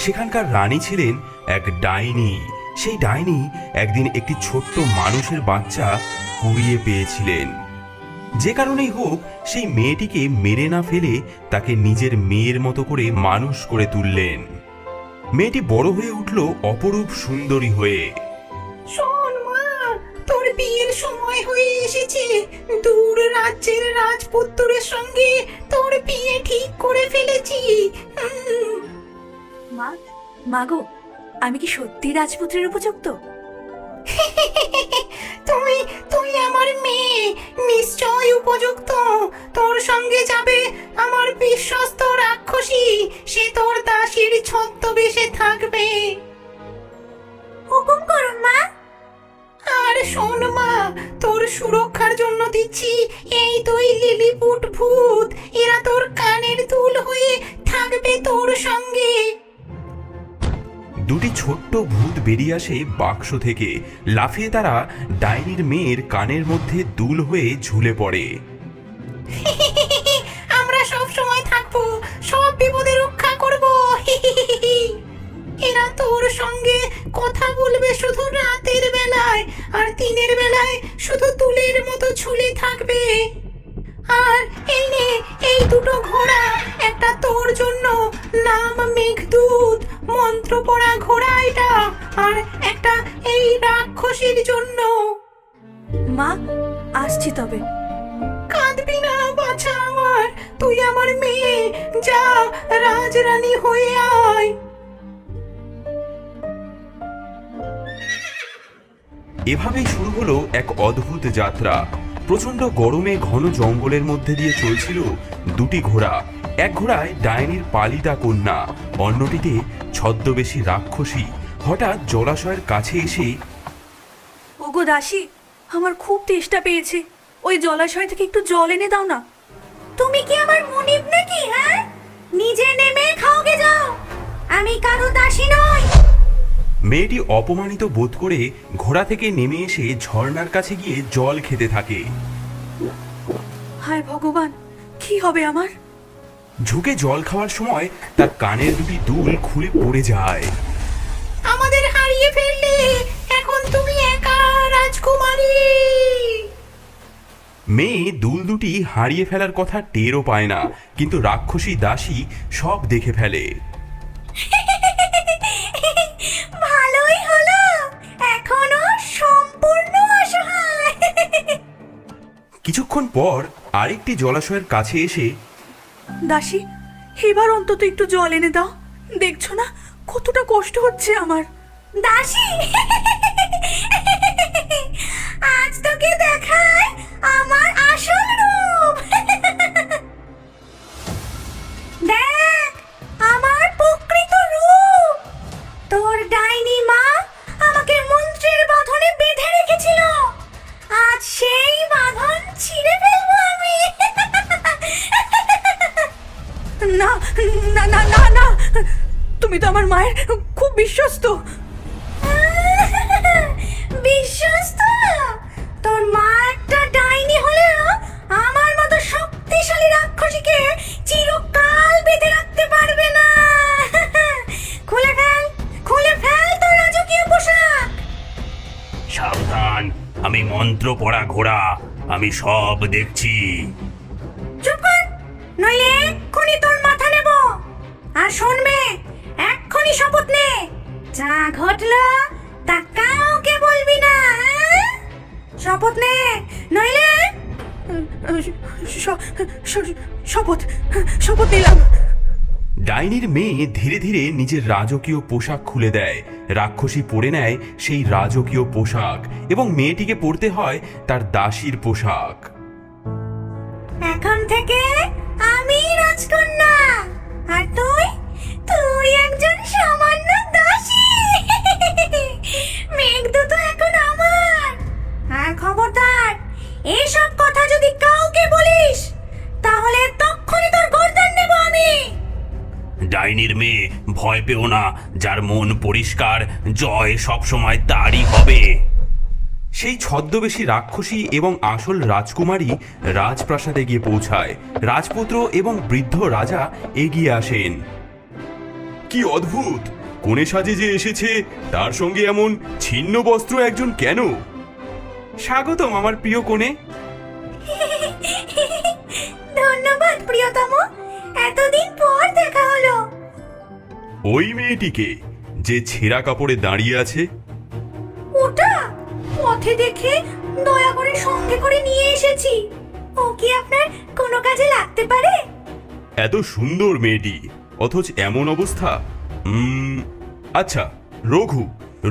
সেখানকার রানী ছিলেন এক ডাইনি। সেই ডাইনি একদিন একটি ছোট্ট মানুষের বাচ্চা কুড়িয়ে পেয়েছিলেন। যে কারণেই হোক সেই মেয়েটিকে মেরে না ফেলে তাকে নিজের মেয়ের মতো করে মানুষ করে তুললেন। মেয়েটি বড় হয়ে উঠল অপরূপ সুন্দরী হয়ে। শোন মা, তোর বিয়ের সময় হয়ে এসেছে। দূর রাজ্যের রাজপুত্রের সঙ্গে তোর বিয়ে ঠিক করে ফেলেছি। মা, মাগো, আমি কি সত্যি রাজপুত্রের উপযুক্ত? তুই তুই আমার মেয়ে, নিশ্চয় উপযুক্ত। তোর সঙ্গে যাবে আমার বিশ্বস্ত রাক্ষসী, সে তোর দাসীর ছদ্মবেশে থাকবে। হুকুম করুন মা। আর শোন মা, তোর সুরক্ষার জন্য দিচ্ছি এই দুই লিলিপুট ভূত। এরা তোর কানের দুল হয়ে থাকবে তোর সঙ্গে। দুটি ছোট্ট ভূত বেরিয়ে আসে বাক্স থেকে। লাফিয়ে তারা ডাইনির মেয়ের কানের মধ্যে দুল হয়ে ঝুলে পড়ে। আমরা সব সময় থাকবো, সব বিপদে রক্ষা করব। এরা তোর সঙ্গে কথা বলবে শুধু রাতের বেলায়, আর দিনের বেলায় শুধু তুলের মতো ঝুলে থাকবে। আর এই নে, এই দুটো ঘোড়া, একটা তোর জন্য, নাম মেঘদূত, মন্ত্র পড়া ঘোড়া এটা, আর একটা এই রাক্ষসীর জন্য। মা, আসছি তবে। কাঁদবি না বাছা আমার, তুই আমার মেয়ে, যা রাজরানী হয়ে আয়। এভাবেই শুরু হলো এক অদ্ভুত যাত্রা। প্রচন্ড গরমে ঘন জঙ্গলের মধ্যে দিয়ে চলছিল দুটি ঘোড়া। এক ঘোড়ায় ডাইনির পালিতা কন্যা, অন্যটিতে ছদ্মবেশী রাক্ষসী। হঠাৎ জলাশয়ের কাছে এসে, ওগো দাসী, আমার খুব তেষ্টা পেয়েছে, ওই জলাশয় থেকে একটু জল এনে দাও না। তুমি কি আমার মনিব নাকি? হ্যাঁ, নিজে নেমে খাওগে যাও, আমি কারো দাসী নই। মেয়েটি অপমানিত বোধ করে ঘোড়া থেকে নেমে এসে ঝর্ণার কাছে গিয়ে জল খেতে থাকে। হায় ভগবান, কি হবে আমার? ঝুঁকে জল খাওয়ার সময় তার কানের দুটি দুল খুলে পড়ে যায়। আমাদের হারিয়ে ফেললে, এখন তুমি একা রাজকুমারী। মেয়ে দুল দুটি হারিয়ে ফেলার কথা টেরও পায় না, কিন্তু রাক্ষসী দাসী সব দেখে ফেলে। ভালোই হলো, এখনো সম্পূর্ণ অসহায়। কিছুক্ষণ পর আরেকটি জলাশয়ের কাছে এসে, দাসী, এবার অন্তত একটু জল এনে দাও, দেখছো না কতটা কষ্ট হচ্ছে আমার। দাসী, আজ তোকে দেখায় আমার আসল রূপ। দেখ আমার প্রকৃত রূপ। তোর ডাইনি মা আমাকে মন্ত্রের বাঁধনে বেঁধে রেখেছিল, আজ সেই বাঁধন ছিঁড়ে ফেলবো আমি। না না না না না, তুমি তো আমার মায়ের খুব বিশ্বস্ত। বিশ্বস্ত? তোর মা একটা ডাইনি হলেও আমার মতো শক্তিশালী রাক্ষসীকে চিরকাল বেঁধে রাখতে পারবে না। খুলে ফেল, খুলে ফেল তোর রাজকীয় পোশাক। সাবধান, আমি মন্ত্র পড়া ঘোড়া, আমি সব দেখছি। চুপ কর, নইলে এক্ষুনি তোর মাথা নেব। আর শুনবে, এক্ষুনি শপথ নে, যা ঘটলো তা কাউকে বলবি না। শপথ নে, নইলে। শপথ, শপথ নিলাম। ডাইনির মেয়ে ধীরে ধীরে নিজের রাজকীয় পোশাক খুলে দেয়। রাক্ষসী পরে নেয় সেই রাজকীয় পোশাক এবং মেয়েটিকে পরতে হয় তার দাসীর পোশাক। এখন থেকে আমি রাজকন্যা, আর তুই তুই একজন সামান্য দাসী। মেঘদূত এখন আমার। আর খবরদার, এইসব কথা যদি কাউকে বলিস তাহলে তখনই তোর গর্দান নেব আমি। ডাইনির মেয়ে, ভয় পেও না, যার মন পরিষ্কার জয় সবসময় তারই হবে। সেই ছদ্মবেশী রাক্ষসী এবং আসল রাজকুমারী রাজপ্রাসাদে গিয়ে পৌঁছায়। রাজপুত্র এবং বৃদ্ধ রাজা এগিয়ে আসেন। কি অদ্ভুত! কোণে সাজে যে এসেছে তার সঙ্গে এমন ছিন্ন বস্ত্র একজন কেন? স্বাগতম আমার প্রিয় কোণে। ধন্যবাদ প্রিয়তম, এতদিন পর দেখা হলো। ওই মেয়েটিকে যে ছেঁড়া কাপড়ে দাঁড়িয়ে আছে, ওটা পথে দেখে দয়া করে সঙ্গে করে নিয়ে এসেছি। ও কি আপনার কোনো কাজে লাগতে পারে? এত সুন্দর মেয়েটি অথচ এমন অবস্থা। আচ্ছা, রঘু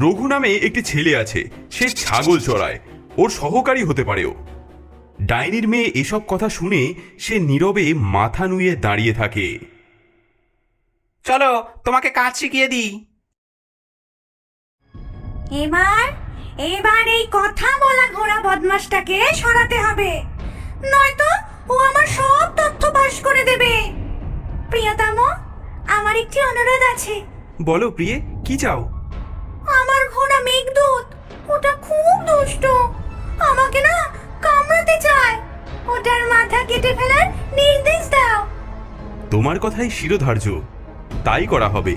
রঘু নামে একটি ছেলে আছে, সে ছাগল চড়ায়, ওর সহকারী হতে পারে ও। ডাইনির মেয়ে এসব কথা শুনে সে নীরবে মাথা নুয়ে দাঁড়িয়ে থাকে। চলো তোমাকে কাজ শিখিয়ে দিই। এবার এবার এই কথা বলা ঘোড়া বদমাসটাকে সরাতে হবে, নয়তো ও আমার সব তথ্য ফাঁস করে দেবে। প্রিয়তম, আমার একটি অনুরোধ আছে। বলো প্রিয়ে, কি চাও? আমার ঘোড়া মেঘদূত, ওটা খুব দুষ্ট, আমাকে না কামড়াতে চায়। ওটার মাথা কেটে ফেলার নির্দেশ দাও। তোমার কথাই শিরোধার্য, তাই করা হবে।